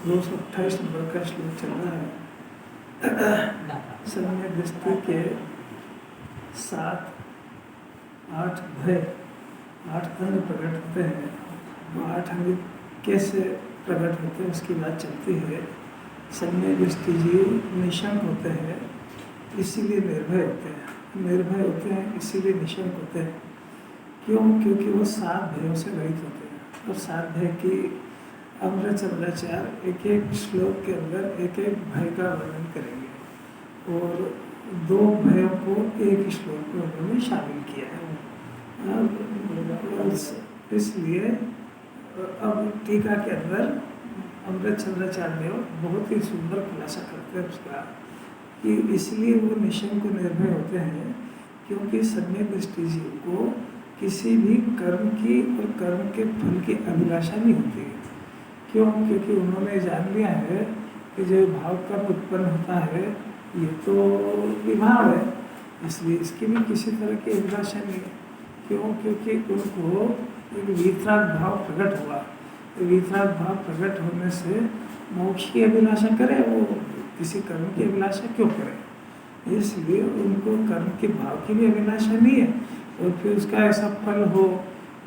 दो सौ 28 नंबर का श्लोक चल रहा है। सम्यक दृष्टि के 7-8 भय 8 अंग प्रकट होते हैं। वो 8 अंग कैसे प्रकट होते हैं उसकी बात चलती है। सम्यक दृष्टि जी निशंक होते हैं, इसीलिए निर्भय होते हैं। निर्भय होते हैं इसीलिए निशंक होते हैं। क्यों? क्योंकि वो 7 भयों से रहित होते हैं। और 7 भय की अमृत चंद्राचार्य एक एक श्लोक के अंदर एक एक भय का वर्णन करेंगे और 2 भयों को एक ही श्लोक में उन्होंने शामिल किया है। इसलिए अब टीका के अंदर अमृत चंद्राचार्य देव बहुत ही सुंदर खुलासा करते हैं उसका कि इसलिए वो निशंक निर्भय होते हैं क्योंकि सम्यक दृष्टि जीव को किसी भी कर्म की और कर्म के फल की अभिलाषा नहीं होती है। क्यों? क्योंकि उन्होंने जान लिया है कि जो भाव कर्म उत्पन्न होता है ये तो विभाव है, इसलिए इसकी भी किसी तरह की अभिलाषा नहीं है। क्यों? क्योंकि उनको एक वीतराग भाव प्रकट हुआ। वीतराग भाव प्रकट होने से मोक्ष की अभिलाषा करे, वो किसी कर्म की अभिलाषा क्यों करे? इसलिए उनको कर्म के भाव की भी अभिलाषा नहीं है और फिर उसका ऐसा फल हो,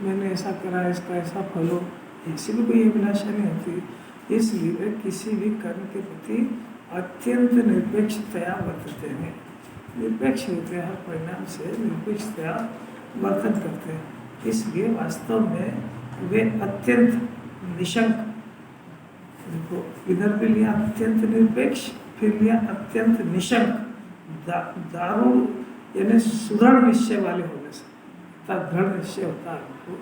मैंने ऐसा करा इसका ऐसा फल हो, ऐसी भी कोई अभिलाषा नहीं होती। इसलिए वे किसी भी कर्म के प्रति अत्यंत निरपेक्षतया वर्तते हैं। निरपेक्ष होते हैं, हर परिणाम से निरपेक्षतया वर्तन करते हैं। इसलिए वास्तव में वे अत्यंत निशंक, देखो इधर भी लिया अत्यंत निरपेक्ष, फिर लिया अत्यंत निशंक। दारुण यानी सुदृढ़ निश्चय वाले होने से, दृढ़ निश्चय होता है उनको।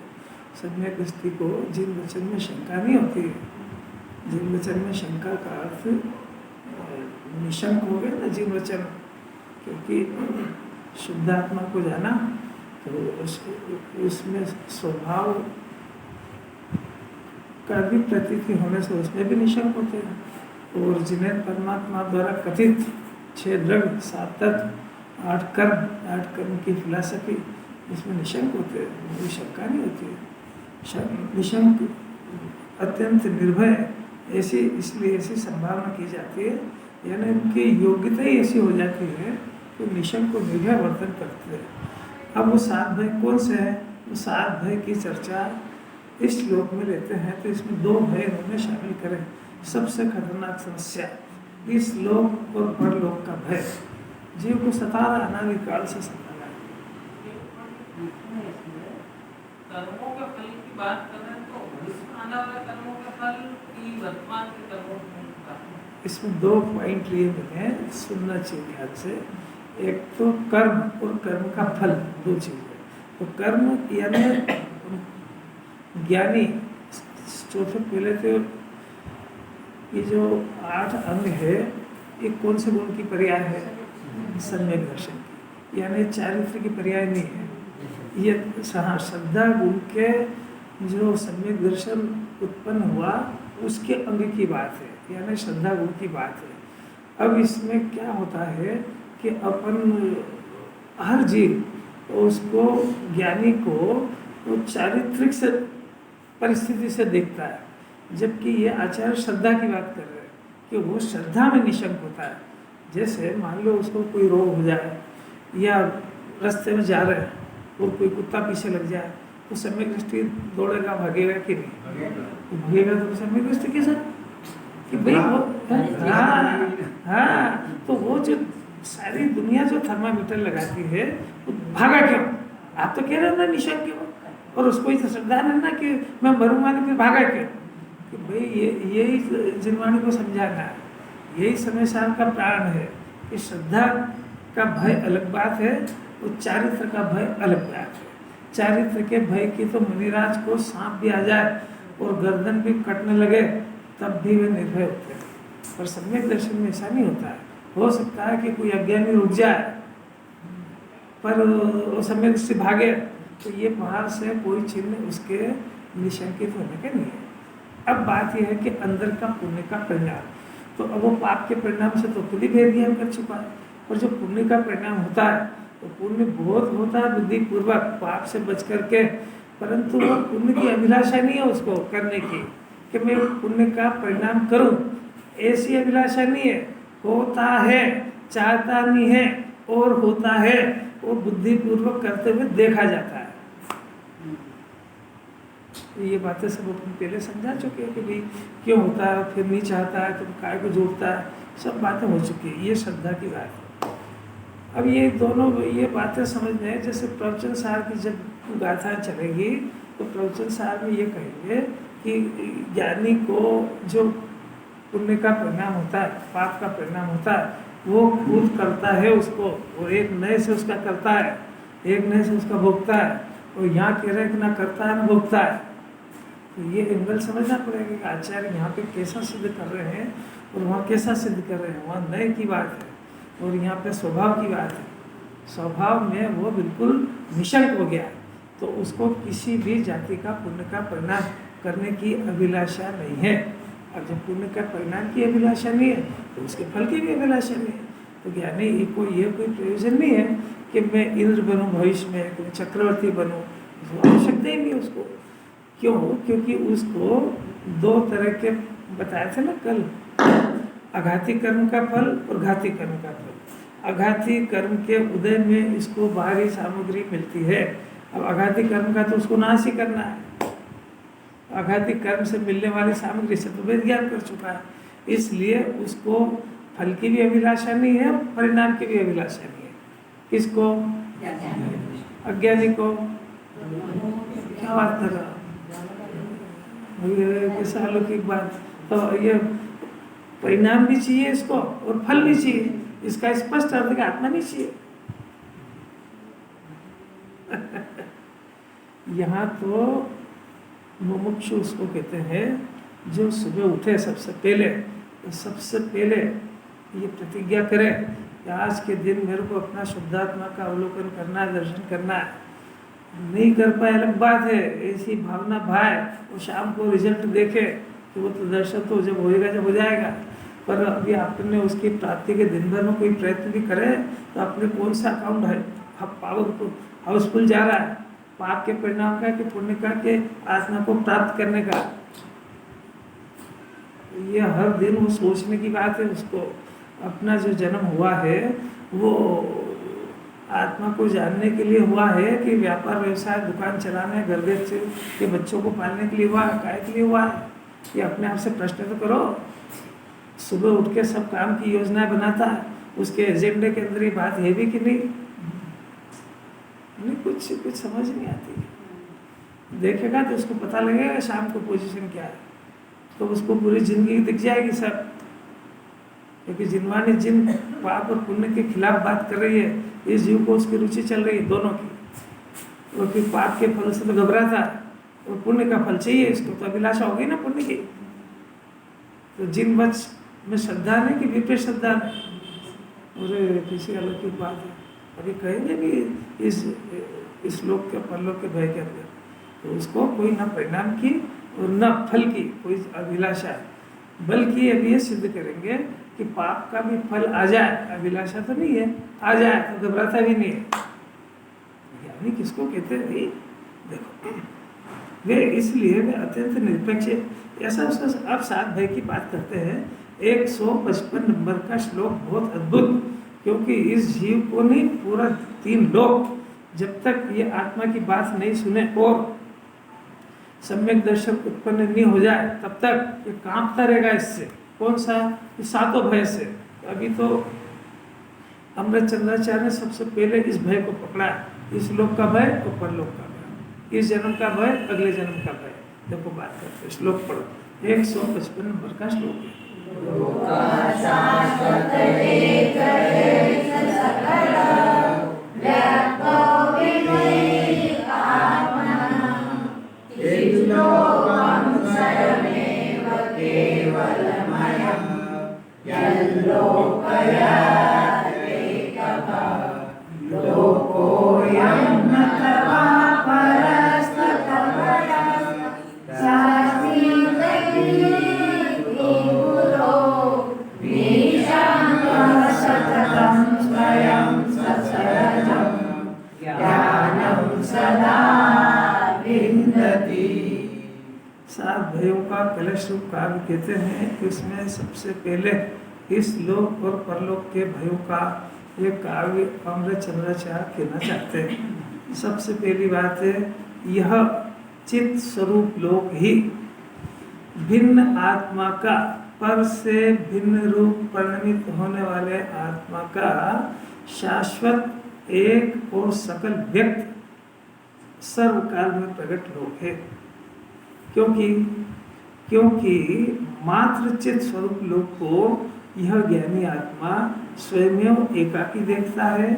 सम्यक दृष्टि को जिन वचन में शंका नहीं होती है। जिन वचन में शंका का अर्थ निशंक हो गया ना जिन वचन, क्योंकि शुद्धात्मा को जाना तो उसमें स्वभाव का भी प्रतीति होने से उसमें भी निशंक होते हैं। और जिन्हें परमात्मा द्वारा कथित 6 द्रव्य 7 तत्व 8 कर्म की फिलॉसफी, इसमें निशंक होते हैं, कोई शंका नहीं होती है। निशंक अत्यंत निर्भय ऐसी, इसलिए ऐसी संभावना की जाती है, यानी उनकी योग्यता ही ऐसी हो जाती है कि निशंक को निर्भय वर्तन करते हैं। अब वो 7 भय कौन से हैं? वो 7 भय की चर्चा इस श्लोक में लेते हैं तो इसमें 2 भय उन्होंने शामिल करें। सबसे खतरनाक समस्या इस लोक और परलोक का भय जीव को सता रहा, अनादिकाल से सता रहा है। कर्मों के फल की बात करें तो भविष्य आने वाले कर्मों के फल की वर्तमान के कर्मों के फल की बात। इसमें 2 पॉइंट लिए मैंने, सुनना चाहिए ध्यान से। एक तो कर्म और कर्म का फल, 2 चीजें। तो कर्म यानी ज्ञानी, चौथे पहले तो ये जो 8 अंग है ये कौन से गुण की पर्याय है? सम्यक दर्शन की, यानी चारित्र की पर्याय नहीं है ये। श्रद्धा गुण के जो सम्यक दर्शन उत्पन्न हुआ उसके अंग की बात है, यानी श्रद्धा गुण की बात है। अब इसमें क्या होता है कि अपन हर जीव उसको, ज्ञानी को वो चारित्रिक से परिस्थिति से देखता है, जबकि ये आचार्य श्रद्धा की बात कर रहे हैं कि वो श्रद्धा में निशंक होता है। जैसे मान लो उसको कोई रोग हो जाए या रास्ते में जा रहे हैं और कोई कुत्ता पीछे लग जाए तो सम्यक दृष्टि दौड़ेगा, भागेगा कि नहीं? भागेगा तो सम्यक दृष्टि के साथ कि भाई वो हाँ, तो वो जो सारी दुनिया जो थर्मामीटर लगाती है वो भागा क्यों? आप तो कह रहे हो ना निशंक क्यों, और उसको इतना श्रद्धा रहना कि मैं मरूंगा नहीं, फिर भागा क्यों? कि भाई यही जिनवाणी को समझाना है, यही समय साल का प्राण है कि श्रद्धा का भय अलग बात है और चारित्र का भय अलग बात है। चारित्र के भय की तो मुनिराज को सांप भी आ जाए और गर्दन भी कटने लगे तब भी वे निर्भय होते हैं। पर सम्यक दर्शन में ऐसा नहीं होता है। हो सकता है कि कोई अज्ञानी रुक जाए पर वो सम्यक दृष्टि भागे तो ये बाहर से कोई चिन्ह उसके निशंकित होने के नहीं है। अब बात यह है कि अंदर का पुण्य का परिणाम, तो अब वो पाप के परिणाम से तो खुद ही भेद ज्ञान कर चुका है। और जो पुण्य का परिणाम होता है तो पुण्य बहुत होता है बुद्धि पूर्वक पाप से बच करके, परंतु वो पुण्य की अभिलाषा नहीं है उसको करने की कि मैं पुण्य का परिणाम करूं, ऐसी अभिलाषा नहीं है। होता है, चाहता नहीं है और होता है, वो बुद्धि पूर्वक करते हुए देखा जाता है। ये बातें सब अपन पहले समझा चुके हैं कि भाई क्यों होता है, फिर नहीं चाहता है तो काय को जोड़ता है, सब बातें हो चुकी है। ये श्रद्धा की बात है। अब ये दोनों ये बातें समझने हैं। जैसे प्रवचन सार की जब गाथा चलेगी तो प्रवचन सार में ये कहेंगे कि ज्ञानी को जो पुण्य का परिणाम होता है, पाप का परिणाम होता है, वो खुद करता है उसको, और एक नए से उसका करता है, एक नए से उसका भोगता है। और यहाँ कह रहे हैं कि ना करता है ना भोगता है। तो ये एंगल समझना पड़ेगा कि आचार्य यहाँ पे कैसा सिद्ध कर रहे हैं और वहाँ कैसा सिद्ध कर रहे हैं। वहाँ नए की बात है और यहाँ पे स्वभाव की बात है। स्वभाव में वो बिल्कुल निशंक हो गया, तो उसको किसी भी जाति का पुण्य का परिणाम करने की अभिलाषा नहीं है। और जब पुण्य का परिणाम की अभिलाषा नहीं है तो उसके फल की भी अभिलाषा नहीं है। तो ज्ञानी को ये कोई प्रयोजन नहीं है कि मैं इंद्र बनूं भविष्य में, कि मैं चक्रवर्ती बनूं, आवश्यकता ही नहीं उसको। क्यों? क्योंकि उसको दो तरह के बताए थे ना कल, आघाती कर्म का फल और घाती कर्म का फल। आघाती कर्म के उदय में इसको बाहरी सामग्री मिलती है। अब आघाती कर्म का तो उसको नाश ही करना है। आघाती कर्म से मिलने वाली सामग्री से तो वेद ज्ञान कर चुका है, इसलिए उसको फल की भी अभिलाषा नहीं है, परिणाम की भी अभिलाषा नहीं है। किसको? अज्ञानी को। क्या बात कर रहा कैसा अलौकिक बात। तो ये परिणाम भी चाहिए इसको और फल भी चाहिए। इसका स्पष्ट अर्थ का आत्मा नहीं चाहिए। यहाँ तो मुमुक्षु उसको कहते हैं जो सुबह उठे सबसे पहले ये प्रतिज्ञा करे कि आज के दिन मेरे को अपना शुद्धात्मा का अवलोकन करना है, दर्शन करना है। नहीं कर पाए अलग बात है, ऐसी भावना भाए और शाम को रिजल्ट देखे कि वो तो दर्शन तो जब होएगा जब हो जाएगा। पर अभी आपने उसकी प्राप्ति के दिन भर में कोई प्रयत्न भी करे तो अपने कौन सा अकाउंट है पावरफुल हाउसफुल जा रहा है, पाप के परिणाम का कि पुण्य का के आत्मा को प्राप्त करने का। ये हर दिन वो सोचने की बात है। उसको अपना जो जन्म हुआ है वो आत्मा को जानने के लिए हुआ है कि व्यापार व्यवसाय दुकान चलाने घर के बच्चों को पालने के लिए हुआ है, काय के लिए हुआ है? ये अपने आप से प्रश्न तो करो। सुबह उठ के सब काम की योजना बनाता है, उसके एजेंडे के अंदर ये बात है भी कि नहीं कुछ समझ नहीं आती। देखेगा तो उसको पता लगेगा शाम को पोजीशन क्या है, तो उसको पूरी जिंदगी दिख जाएगी सब। क्योंकि जिनवानी जिन पाप और पुण्य के खिलाफ बात कर रही है, इस जीव को उसकी रुचि चल रही है दोनों की। और फिर पाप के फल से तो घबरा था और पुण्य का फल चाहिए इसको, तो अभिलाषा होगी ना पुण्य की। तो जिन वच में श्रद्धा नहीं कि विपरीत श्रद्धा नहीं। और किसी अलौकिक बात है, अभी कहेंगे कि इस लोक के परलोक के भय के अंदर तो उसको कोई ना परिणाम की और न फल की कोई अभिलाषा है, बल्कि अभी ये सिद्ध करेंगे कि पाप का भी फल आ जाए, अभिलाषा तो नहीं है, आ जाए तो घबराता भी नहीं है। ज्ञानी किसको कहते हैं? देखो वे इसलिए वे अत्यंत निरपेक्ष है। ऐसा उसका आप सात भय की बात करते हैं। 155 नंबर का श्लोक बहुत अद्भुत, क्योंकि इस जीव को नहीं पूरा 3 लोक जब तक ये आत्मा की बात नहीं सुने और सम्यक दर्शन उत्पन्न नहीं हो जाए तब तक ये कांपता रहेगा। इससे कौन सा? इस सातों भय से। अभी तो अमृत चंद्राचार्य ने सबसे पहले इस भय को पकड़ा, इस लोक का भय और परलोक का भय, इस जन्म का भय अगले जन्म का भय। देखो बात करते श्लोक पढ़ो, 155 नंबर का श्लोक है। लोकोऽयं न तवा परस्ततमया सततं स्वयं ससहजं ज्ञानं सदा विन्दति। सात भाइयों का कलश रूप काव्य कहते हैं। इसमें सबसे पहले इस लोक और परलोक के भाइयों का ये काव्य अमृत चंद्राचार्य कहना चाहते हैं। सबसे पहली बात है, यह चित्त स्वरूप लोक ही भिन्न आत्मा का, पर से भिन्न रूप परिणमित होने वाले आत्मा का शाश्वत एक और सकल व्यक्त सर्वकाल में प्रकट लोक है। क्योंकि मात्र चित्त स्वरूप लोक को यह ज्ञानी आत्मा स्वयं एकाकी देखता है,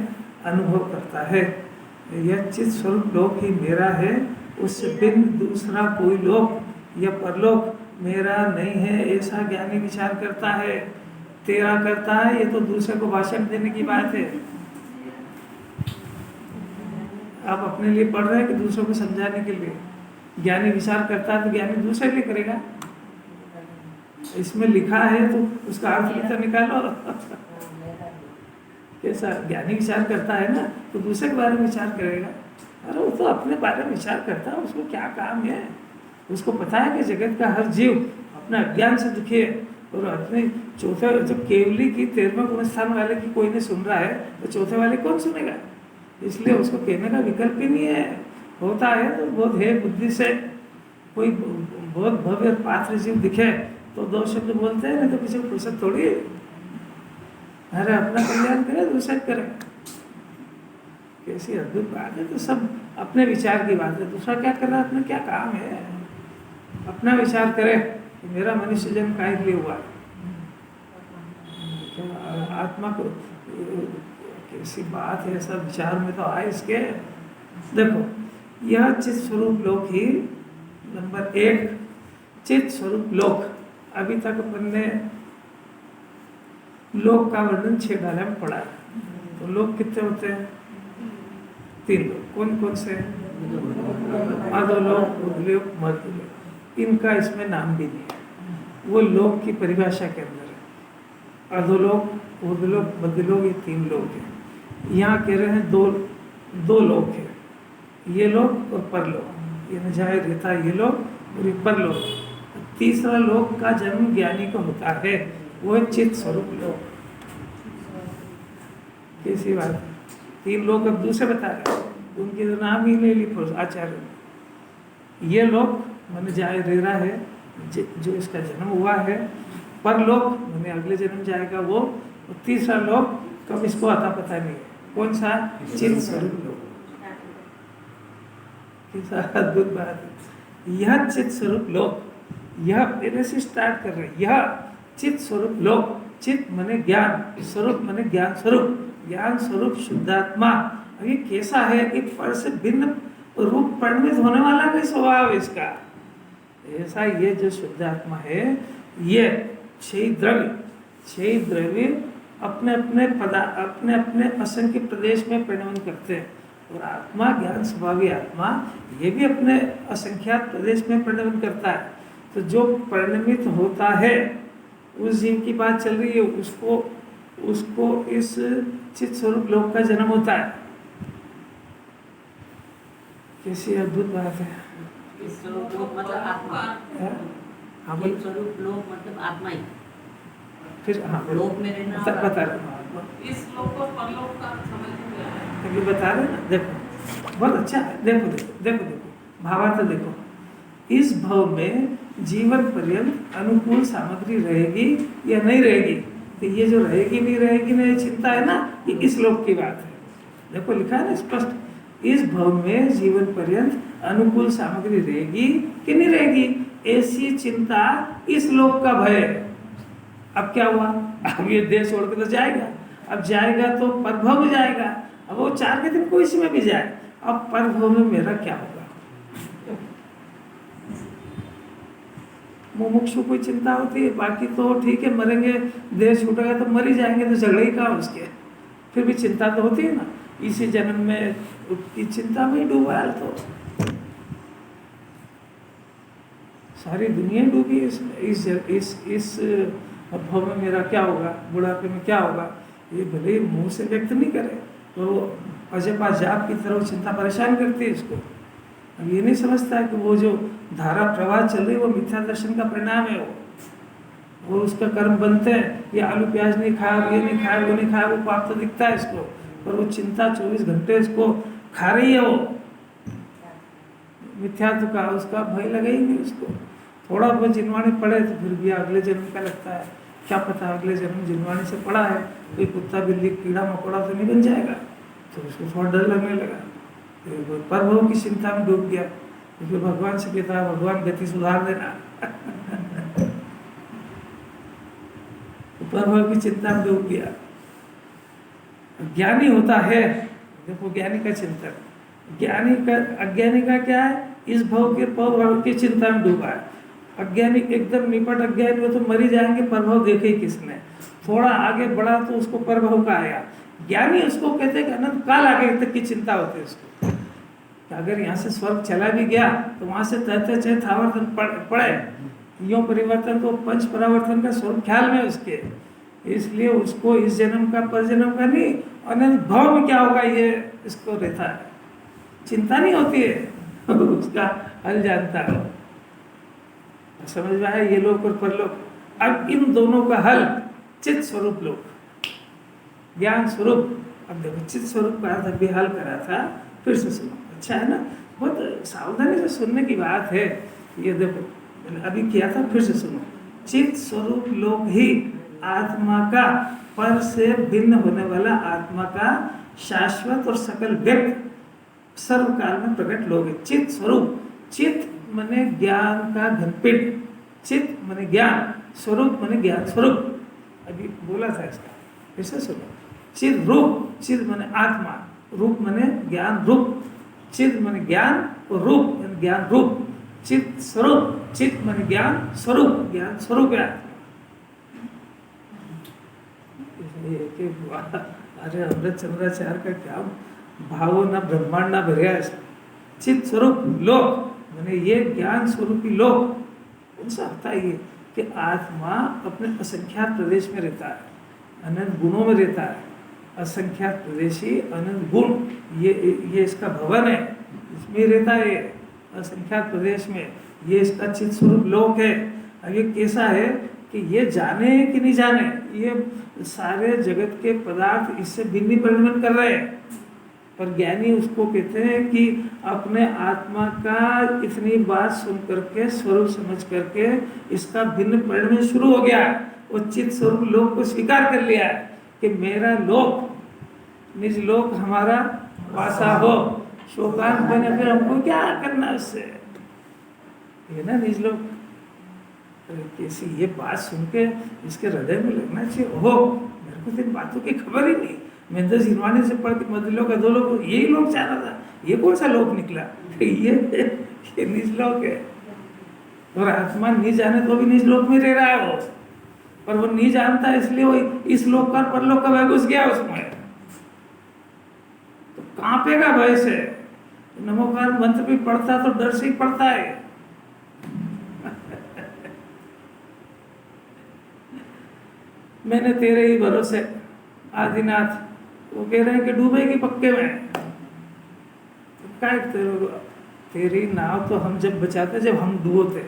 अनुभव करता है। यह चित्त स्वरूप लोक ही मेरा है, उससे भिन्न दूसरा कोई लोक या परलोक मेरा नहीं है, ऐसा ज्ञानी विचार करता है। तेरा करता है, ये तो दूसरे को भाषण देने की बात है। आप अपने लिए पढ़ रहे हैं कि दूसरों को समझाने के लिए? ज्ञानी विचार करता है तो ज्ञानी दूसरे लिए करेगा। इसमें लिखा है तो उसका अर्थ भी तो निकालो। कैसा ज्ञानी विचार करता है ना, तो दूसरे के बारे में विचार करेगा। अरे वो तो अपने बारे में विचार करता है, उसको क्या काम है? उसको पता है कि जगत का हर जीव अपना अज्ञान से दुखी है, और अपने चौथे जब केवली की 13वें गुण स्थान वाले की कोई नहीं सुन रहा है तो चौथे वाले कौन सुनेगा? इसलिए उसको कहने का विकल्प ही नहीं है। होता है तो बहुत है बुद्धि से कोई बहुत भव्य पात्र जीव दिखे तो दो शब्द बोलते हैं, नहीं तो किसी को फुर्सत थोड़ी है। अरे अपना कल्याण करे, दूसरे करे। कैसी अद्भुत बात है। तो सब अपने विचार की बात है, दूसरा क्या कर रहा है, अपना क्या काम है। अपना विचार करे कि मेरा मनुष्य जन्म काहे के लिए हुआ है, आत्मा को कैसी बात है। सब विचार में तो आए इसके। देखो, यह चित्त स्वरूप लोक ही नंबर 1 चित्त स्वरूप लोक। अभी तक अपन ने लोक का वर्णन 6 डाला में पढ़ा है। तो लोक कितने होते हैं? 3 लोक। कौन कौन से? अधोलोक, ऊर्ध्वलोक, मध्यलोक। इनका इसमें नाम भी नहीं है, वो लोक की परिभाषा के अंदर है। अधोलोक, ऊर्ध्वलोक, मध्यलोक, ये 3 लोक हैं। यहाँ कह रहे हैं दो लोक है, ये लोक और परलोक। ये न जाए रहता ये लोक और ये परलोक। तीसरा लोक का जन्म ज्ञानी को होता है, वो है चित्त स्वरूप लोक। कैसी बात है। 3 लोक अब दूसरे बता रहे, उनके नाम ही ले ली आचार्य। ये लोक मन जाए रह रहा है जो इसका जन्म हुआ है, परलोक मैंने अगले जन्म जाएगा वो, और तीसरा लोक कब इसको आता पता नहीं है। कौन सा? चित्त स्वरूप लोक। कैसा अद्भुत बात है। यह चित्त स्वरूप लोक, यह पहले से स्टार्ट कर रहे हैं। यह चित्त स्वरूप लोक, चित्त मने ज्ञान, स्वरूप मने ज्ञान स्वरूप, ज्ञान स्वरूप शुद्धात्मा। अब ये कैसा है कि पर से भिन्न रूप परिणमित होने वाला भी स्वभाव इसका। ऐसा ये जो शुद्धात्मा है, ये 6 द्रव्य अपने अपने असंख्य प्रदेश में परिणमन करते हैं। और आत्मा, ज्ञान स्वभावी आत्मा, ये भी अपने असंख्यात प्रदेश में परिणमन करता है। तो जो परिणमित होता है उस जीव की बात चल रही है, उसको इस चित्त स्वरूप लोक का जन्म होता है। कैसी अद्भुत बात है। स्वरूप लोक मतलब आत्मा। हाँ, स्वरूप लोक मतलब आत्मा ही। फिर हाँ, लोक में रहना बता रहे इस लोक और परलोक का समझ नहीं आया। अभी बता रहे ना। देखो बहुत अच्छा है। देखो भावार्थ देखो। इस भव में जीवन पर्यंत अनुकूल सामग्री रहेगी या नहीं रहेगी, तो ये जो रहेगी नहीं रहेगी ना, ये चिंता है ना, ये इस लोक की बात है। देखो लिखा है ना स्पष्ट, इस भव में जीवन पर्यंत अनुकूल सामग्री रहेगी कि नहीं रहेगी, ऐसी चिंता इस लोक का भय है। अब क्या हुआ, अब ये देश छोड़ के तो जाएगा, अब जाएगा तो परभव में जाएगा। अब वो 4 के दिन कोई इसमें भी जाए, अब परभव में मेरा क्या होगा? मुमुक्षु को चिंता होती है, बाकी तो ठीक है, मरेंगे, देह छूटेगा तो मर ही जाएंगे, तो झगड़े ही कहाँ उसके, फिर भी चिंता तो होती है ना। इसी जन्म में उसकी चिंता में ही डूबा है, तो सारी दुनिया डूबी इसमें, इस भव में मेरा क्या होगा, बुढ़ापे में क्या होगा, ये भले ही मुंह से व्यक्त नहीं करे, तो अजपा जाप की तरह चिंता परेशान करती है इसको। अब ये नहीं समझता है कि वो जो धारा प्रवाह चल रही है वो मिथ्या दर्शन का परिणाम है, वो उसका कर्म बनते हैं। ये आलू प्याज नहीं खाया, ये नहीं खाया, वो नहीं खाया, वो पाप तो दिखता है इसको, पर वो चिंता 24 घंटे इसको खा रही है। वो मिथ्यात्व का उसका भय लगा ही नहीं उसको। थोड़ा बहुत जिनवाणी पढ़े तो फिर भी अगले जन्म का लगता है, क्या पता अगले जन्म जिनवाणी से पढ़ा है कोई कुत्ता बिल्ली कीड़ा मकोड़ा तो नहीं बन जाएगा, तो उसको थोड़ा डर लगने लगा, तो परभव की चिंता में डूब गया। तो फिर भगवान से कहता है, भगवान गति सुधार देना। तो परभव की चिंता में डूब गया। ज्ञानी होता है, देखो ज्ञानी का चिंतन, ज्ञानी का, अज्ञानी का क्या है, इस भव के परभव की चिंता में डूबा है। अज्ञानी एकदम निपट अज्ञानी हो तो मरी जाएंगे, परभव देखे ही किसने। थोड़ा आगे बढ़ा तो उसको परभव का आया। ज्ञानी उसको कहते हैं कि अनंत काल आगे तक की चिंता होती है उसको, कि अगर यहाँ से स्वर्ग चला भी गया तो वहाँ से तहते चैत आवर्तन पड़े, यो परिवर्तन तो पंच परावर्तन का स्वरूप ख्याल में उसके, इसलिए उसको इस जन्म का पर जन्म का नहीं, अनंत भव में क्या होगा ये इसको रहता है, चिंता नहीं होती है। उसका हल जानता है, समझ में आया, ये लोग और परलोक। अब इन दोनों का हल चित स्वरूप लोक, ज्ञान स्वरूप। अब देखो चित स्वरूप का अर्थ अभी हल करा था, फिर से सुनो, अच्छा है ना, बहुत सावधानी से सुनने की बात है। ये देखो मैंने अभी किया था, फिर से सुनो। चित स्वरूप लोक ही आत्मा का, पर से भिन्न होने वाला आत्मा का शाश्वत और सकल व्यक्त सर्वकाल में प्रकट लोक है। चित स्वरूप, चित मने ज्ञान का घनपिंड, चित मने ज्ञान, स्वरूप मने ज्ञान स्वरूप। अभी बोला था इसका, फिर से सुनो। चित रूप, चित मने आत्मा, रूप मने ज्ञान रूप, चित मने ज्ञान और रूप मने ज्ञान रूप। चित स्वरूप, चित मने ज्ञान स्वरूप, ज्ञान स्वरूप है। अरे अमृत चंद्राचार्य का क्या भावो ना ब्रह्मांड ना भरिया। चित स्वरूप लोक मैंने ये ज्ञान स्वरूपी लोक, कौन सा होता है ये, कि आत्मा अपने असंख्यात प्रदेश में रहता है, अनंत गुणों में रहता है। असंख्यात प्रदेशी अनंत गुण, ये इसका भवन है, इसमें रहता है असंख्यात प्रदेश में, ये इसका चित स्वरूप लोक है। अब ये कैसा है कि ये जाने कि नहीं जाने, ये सारे जगत के पदार्थ इससे भिन्न परिणमन कर रहे हैं, पर ज्ञानी उसको कहते हैं कि अपने आत्मा का इतनी बात सुन करके, स्वरूप समझ करके इसका भिन्न परिणमन शुरू हो गया, वो चित स्वरूप लोक को स्वीकार कर लिया है कि मेरा लोक, निज लोक हमारा वासा हो, शोकांत बने, फिर हमको क्या करना उससे, ये ना निज लोक। कैसी ये बात सुन के इसके हृदय में लगना चाहिए, ओहो मेरे को तो इन बातों की खबर ही नहीं, मैं तो जिनवानी से पढ़ के मध्य लोक अधो लोक यही लोक चाह रहा था, ये कौन सा लोक निकला, ये निज लोक है। और आत्मा नहीं जाने तो भी निज लोक में रह रहा है वो, पर वो नहीं जानता है, इसलिए वो इस लोक का परलोक का भय घुस गया उसमें, तो कांपेगा भय से। नमोकार मंत्र भी पढ़ता तो डर से ही पढ़ता है। मैंने तेरे ही भरोसे आदिनाथ, वो कह रहे हैं कि डूबेगी पक्के में, तो तेरी नाव तो हम जब बचाते जब हम डूबोते।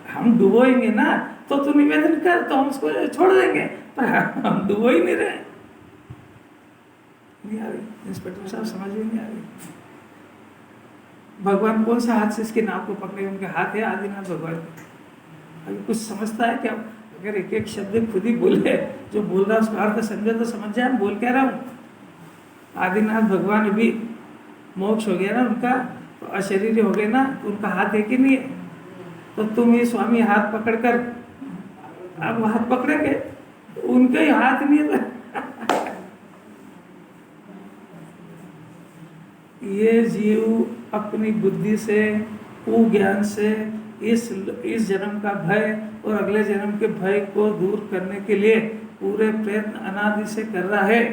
हम डुबोएंगे ना तो तू निवेदन कर, तो हम उसको छोड़ देंगे, पर हम डुबो ही नहीं रहे। नहीं आ रही इंस्पेक्टर साहब, समझ में नहीं आ रही। भगवान कौन सा हाथ से इसके नाव को पकड़े, उनके हाथ है आदिनाथ भगवान। अभी कुछ समझता है क्या? अगर एक एक शब्द खुद ही बोले, जो बोल रहा है उसका अर्थ समझे तो समझ जाए बोल क्या रहा हूँ। आदिनाथ भगवान भी मोक्ष हो गया ना उनका, तो अशरीरी हो गए ना, तो उनका हाथ है कि नहीं है? तो तुम ये स्वामी हाथ पकड़कर, अब हाथ पकड़ेंगे तो उनके ही हाथ नहीं है। ये जीव अपनी बुद्धि से, कुज्ञान से इस जन्म का भय और अगले जन्म के भय को दूर करने के लिए पूरे प्रयत्न अनादि से कर रहा है।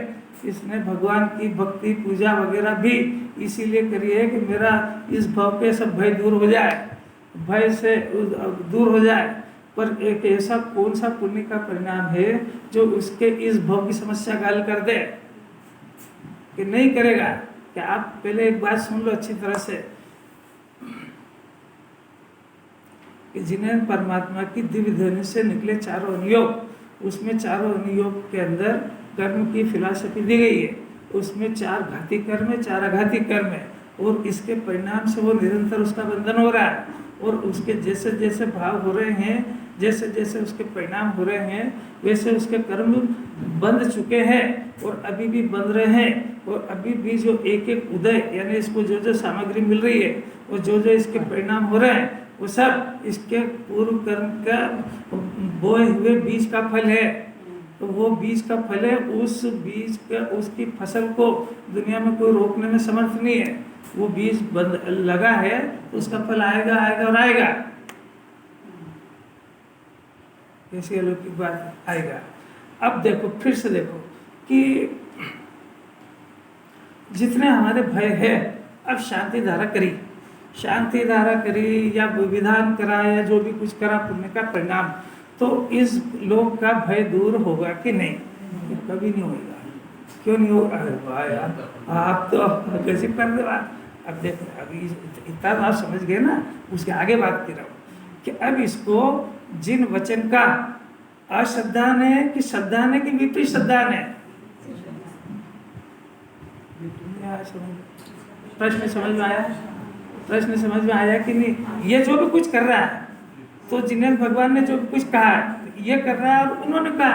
इसने भगवान की भक्ति पूजा वगैरह भी इसीलिए करी है कि मेरा इस भव के सब भय दूर हो जाए, भय से दूर हो जाए। पर एक ऐसा कौन सा पुण्य का परिणाम है जो उसके इस भव की समस्या का हल कर दे? कि नहीं करेगा। कि आप पहले एक बात सुन लो अच्छी तरह से, कि जिन्हें परमात्मा की दिव्य ध्वनि से निकले चारों अनुयोग, उसमें चारों अनुयोग के अंदर कर्म की फिलॉसफी दी गई है। उसमें 4 घाती कर्म है, 4 आघाती कर्म है, और इसके परिणाम से वो निरंतर उसका बंधन हो रहा है। और उसके जैसे जैसे भाव हो रहे हैं, जैसे जैसे उसके परिणाम हो रहे हैं, वैसे उसके कर्म बंध चुके हैं और अभी भी बंध रहे हैं। और अभी भी जो एक एक उदय, यानी इसको जो जो सामग्री मिल रही है और जो जो इसके परिणाम हो रहे हैं, वो सब इसके पूर्व कर्म का बोए हुए बीज का फल है। तो वो बीज का फल है, उस बीज का, उसकी फसल को दुनिया में कोई रोकने में समर्थ नहीं है। वो बीज लगा है तो उसका फल आएगा आएगा और आएगा। ऐसी अलौकिक बात आएगा। अब देखो, फिर से देखो कि जितने हमारे भय है, अब शांति धारा करी, शांति धारा करी या विधान करा या जो भी कुछ करा पुण्य का परिणाम, तो इस लोक का भय दूर होगा कि नहीं? कभी नहीं होगा। क्यों नहीं होगा? आप तो गजब कर दे बात। अब देखो, अभी इतना आप समझ गए ना, उसके आगे बात कर रहा हूँ कि अब इसको जिन वचन का अश्रद्धान है कि श्रद्धान है कि विपरीत श्रद्धान है, प्रश्न समझ में आया? प्रश्न समझ में आया कि नहीं? ये जो भी कुछ कर रहा है, तो जिन्हें भगवान ने जो कुछ कहा ये कर रहा है और उन्होंने कहा।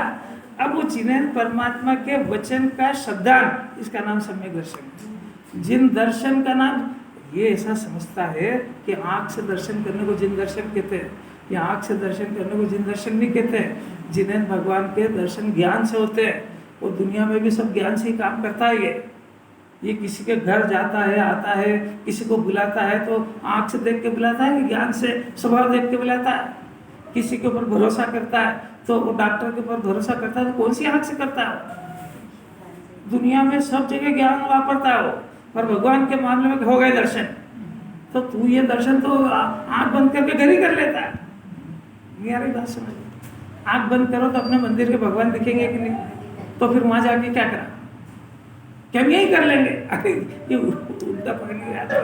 अब वो जिन्हें परमात्मा के वचन का श्रद्धान, इसका नाम सम्यक दर्शन। जिन दर्शन का नाम, ये ऐसा समझता है कि आँख से दर्शन करने को जिन दर्शन कहते हैं, या आँख से दर्शन करने को जिन दर्शन नहीं कहते हैं। जिन्हें भगवान के दर्शन ज्ञान से होते हैं, वो दुनिया में भी सब ज्ञान से ही काम करता है। ये किसी के घर जाता है, आता है, किसी को बुलाता है तो आँख से देख के बुलाता है कि ज्ञान से स्वभाव देख के बुलाता है? किसी के ऊपर भरोसा करता है तो वो डॉक्टर के ऊपर भरोसा करता है तो कौन सी आँख से करता है? दुनिया में सब जगह ज्ञान वापरता है वो, पर भगवान के मामले में हो गए दर्शन, तो तू ये दर्शन तो आँख बंद करके घर ही कर लेता है। नहीं आ रही बात समझ? आँख बंद करो तो अपने मंदिर के भगवान दिखेंगे कि नहीं? तो फिर वहाँ जाके क्या करा? क्या हम यही कर लेंगे? अरे ये उल्टा पकड़ नहीं आता।